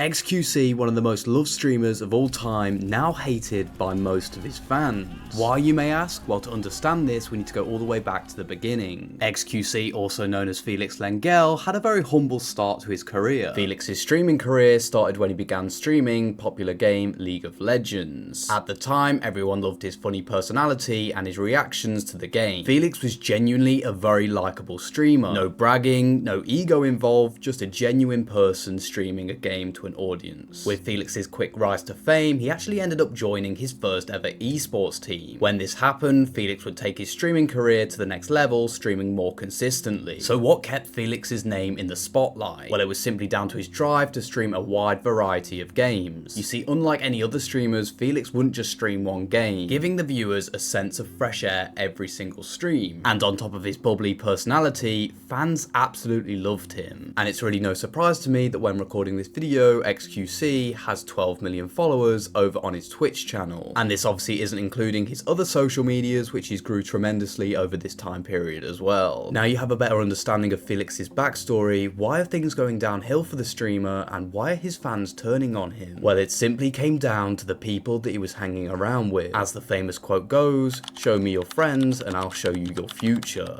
xQc, one of the most loved streamers of all time, now hated by most of his fans. Why, you may ask? Well, to understand this, we need to go all the way back to the beginning. xQc, also known as Felix Lengel, had a very humble start to his career. Felix's streaming career started when he began streaming popular game League of Legends. At the time, everyone loved his funny personality and his reactions to the game. Felix was genuinely a very likable streamer. No bragging, no ego involved, just a genuine person streaming a game to an audience. With Felix's quick rise to fame, he actually ended up joining his first ever esports team. When this happened, Felix would take his streaming career to the next level, streaming more consistently. So what kept Felix's name in the spotlight? Well, it was simply down to his drive to stream a wide variety of games. You see, unlike any other streamers, Felix wouldn't just stream one game, giving the viewers a sense of fresh air every single stream. And on top of his bubbly personality, fans absolutely loved him. And it's really no surprise to me that when recording this video, xQc has 12 million followers over on his Twitch channel. And this obviously isn't including his other social medias, which he's grew tremendously over this time period as well. Now you have a better understanding of Felix's backstory. Why are things going downhill for the streamer, and why are his fans turning on him? Well, it simply came down to the people that he was hanging around with. As the famous quote goes, "Show me your friends and I'll show you your future."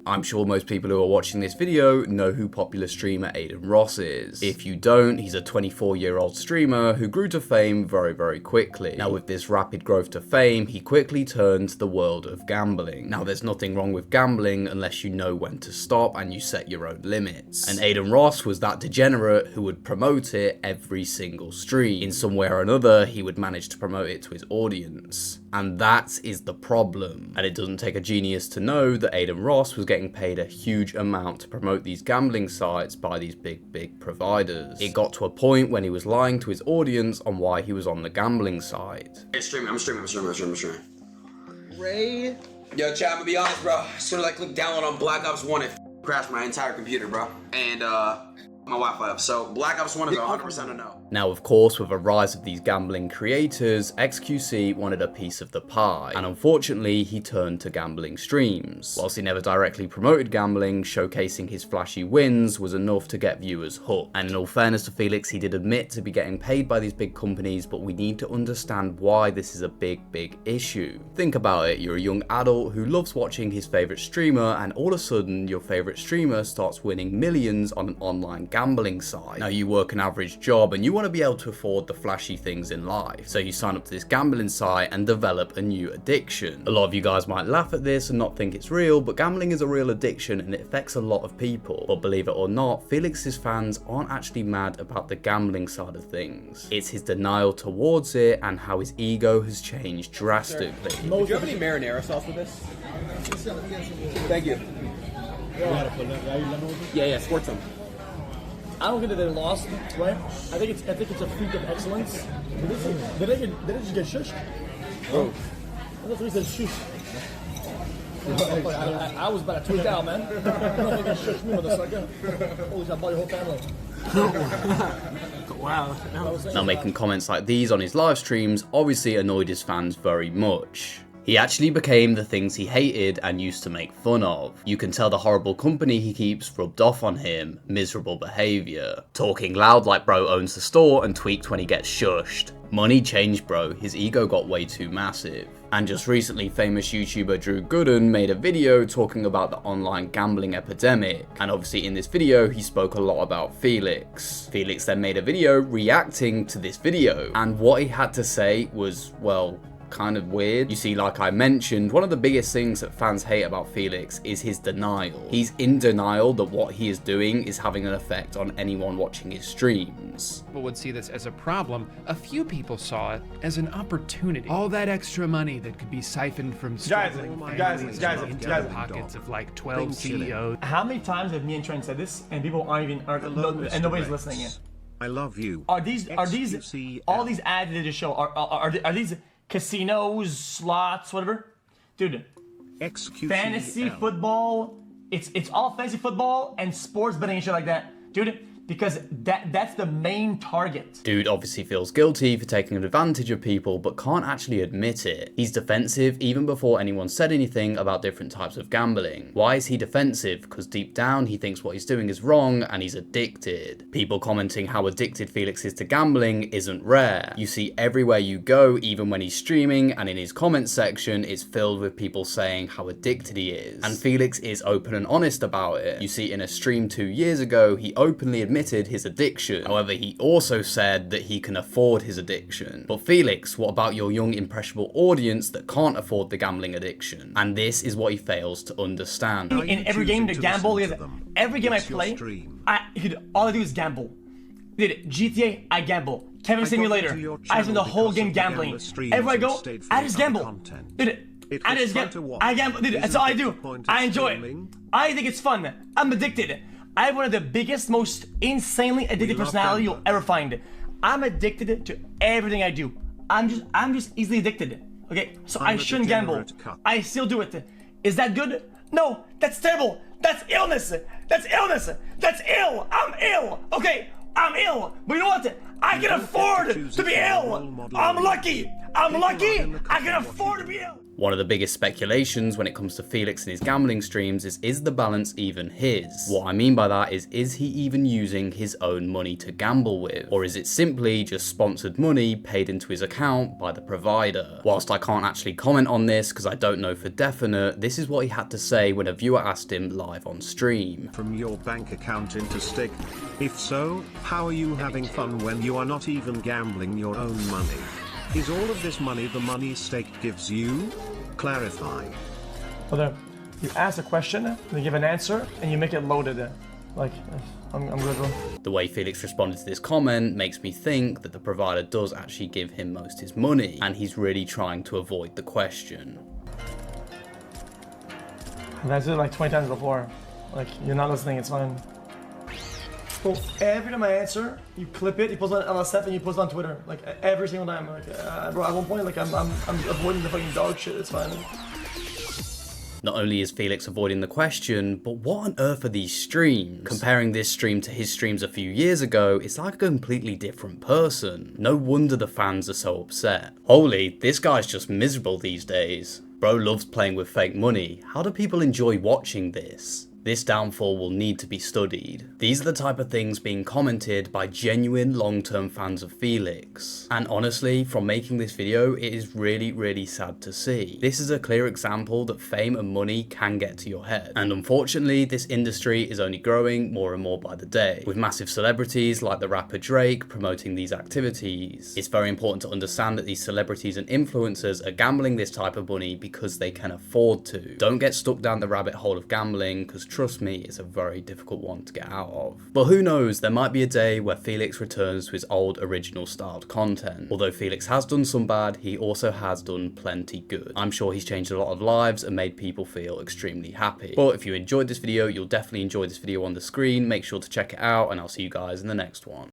I'm sure most people who are watching this video know who popular streamer Aiden Ross is. If you don't, he's a 24-year-old streamer who grew to fame very, very quickly. Now, with this rapid growth to fame, he quickly turned to the world of gambling. Now, there's nothing wrong with gambling unless you know when to stop and you set your own limits. And Aiden Ross was that degenerate who would promote it every single stream. In some way or another, he would manage to promote it to his audience. And that is the problem. And it doesn't take a genius to know that Aiden Ross was getting paid a huge amount to promote these gambling sites by these big providers. It got to a point when he was lying to his audience on why he was on the gambling site. I'm streaming. Ray? Yo, chat, I'm gonna be honest, bro. As soon as I clicked download on Black Ops 1, it crashed my entire computer, bro. And, my Wi-Fi up. So Black Ops 1 is 100% a no. Now, of course, with the rise of these gambling creators, xQc wanted a piece of the pie, and unfortunately, he turned to gambling streams. Whilst he never directly promoted gambling, showcasing his flashy wins was enough to get viewers hooked. And in all fairness to Felix, he did admit to be getting paid by these big companies, but we need to understand why this is a big issue. Think about it, you're a young adult who loves watching his favorite streamer, and all of a sudden, your favorite streamer starts winning millions on an online gambling site. Now, you work an average job, and you want to be able to afford the flashy things in life. So you sign up to this gambling site and develop a new addiction. A lot of you guys might laugh at this and not think it's real, but gambling is a real addiction and it affects a lot of people. But believe it or not, Felix's fans aren't actually mad about the gambling side of things. It's his denial towards it and how his ego has changed drastically. Do you have any marinara sauce with this? Thank you. Yeah, squirt some. I don't get that they're lost, right? I think it's a freak of excellence. Did they just get shushed? Oh. I thought he said shush. I was about to tweak out, man. You don't think they shushed me with a sucker? Holy shit, I bought your whole family. Wow. Now, making comments like these on his live streams obviously annoyed his fans very much. He actually became the things he hated and used to make fun of. You can tell the horrible company he keeps rubbed off on him, miserable behaviour, talking loud like bro owns the store and tweaked when he gets shushed. Money changed bro, his ego got way too massive. And just recently, famous YouTuber Drew Gooden made a video talking about the online gambling epidemic. And obviously in this video, he spoke a lot about Felix. Felix then made a video reacting to this video. And what he had to say was, well, kind of weird. You see, like I mentioned, one of the biggest things that fans hate about Felix is his denial. He's in denial that what he is doing is having an effect on anyone watching his streams. People would see this as a problem. A few people saw it as an opportunity. All that extra money that could be siphoned from struggling families into the pockets of like 12 CEOs. How many times have me and Trent said this, and people aren't even, and nobody's listening in? I love you. Are these all these ads that just show? Are these casinos, slots, whatever? Dude, xQc's fantasy football, it's all fantasy football and sports betting and shit like that. Dude, because that's the main target. Dude obviously feels guilty for taking advantage of people, but can't actually admit it. He's defensive even before anyone said anything about different types of gambling. Why is he defensive? Because deep down he thinks what he's doing is wrong and he's addicted. People commenting how addicted Felix is to gambling isn't rare. You see everywhere you go, even when he's streaming, and in his comment section it's filled with people saying how addicted he is. And Felix is open and honest about it. You see in a stream 2 years ago, he openly admitted his addiction. However, he also said that he can afford his addiction. But Felix, what about your young impressionable audience that can't afford the gambling addiction? And this is what he fails to understand. In every game to gamble, every game I play, all I do is gamble. Dude, GTA, I gamble. Kevin Simulator, I spend the whole game gambling. Everywhere I go, I just gamble. Dude, I gamble. Dude, that's all I do. I enjoy it. I think it's fun. I'm addicted. I have one of the biggest, most insanely addicted personality you'll ever find. I'm addicted to everything I do. I'm just easily addicted. Okay, so I shouldn't gamble. I still do it. Is that good? No, that's terrible. That's illness. That's illness. That's ill. I'm ill. Okay, I'm ill. But you know what? I can afford to be ill. I'm lucky. I'm lucky. I can afford to be ill. One of the biggest speculations when it comes to Felix and his gambling streams is the balance even his? What I mean by that is he even using his own money to gamble with? Or is it simply just sponsored money paid into his account by the provider? Whilst I can't actually comment on this because I don't know for definite, this is what he had to say when a viewer asked him live on stream. From your bank account into stake? If so, how are you having fun when you are not even gambling your own money? Is all of this money the money stake gives you? Clarify. Well, you ask a question, they give an answer, and you make it loaded. Like, I'm good, bro. The way Felix responded to this comment makes me think that the provider does actually give him most of his money, and he's really trying to avoid the question. I've answered it like 20 times before. Like, you're not listening, it's fine. So every time I answer, you clip it, you post it on LSF, and you post it on Twitter. Like every single time. Like, bro, at one point, like I'm avoiding the fucking dog shit. It's fine. Not only is Felix avoiding the question, but what on earth are these streams? Comparing this stream to his streams a few years ago, it's like a completely different person. No wonder the fans are so upset. Holy, this guy's just miserable these days. Bro loves playing with fake money. How do people enjoy watching this? This downfall will need to be studied. These are the type of things being commented by genuine long-term fans of Felix. And honestly, from making this video, it is really sad to see. This is a clear example that fame and money can get to your head. And unfortunately, this industry is only growing more and more by the day, with massive celebrities like the rapper Drake promoting these activities. It's very important to understand that these celebrities and influencers are gambling this type of money because they can afford to. Don't get stuck down the rabbit hole of gambling, because trust me, it's a very difficult one to get out of. But who knows, there might be a day where Felix returns to his old original styled content. Although Felix has done some bad, he also has done plenty good. I'm sure he's changed a lot of lives and made people feel extremely happy. But if you enjoyed this video, you'll definitely enjoy this video on the screen. Make sure to check it out, and I'll see you guys in the next one.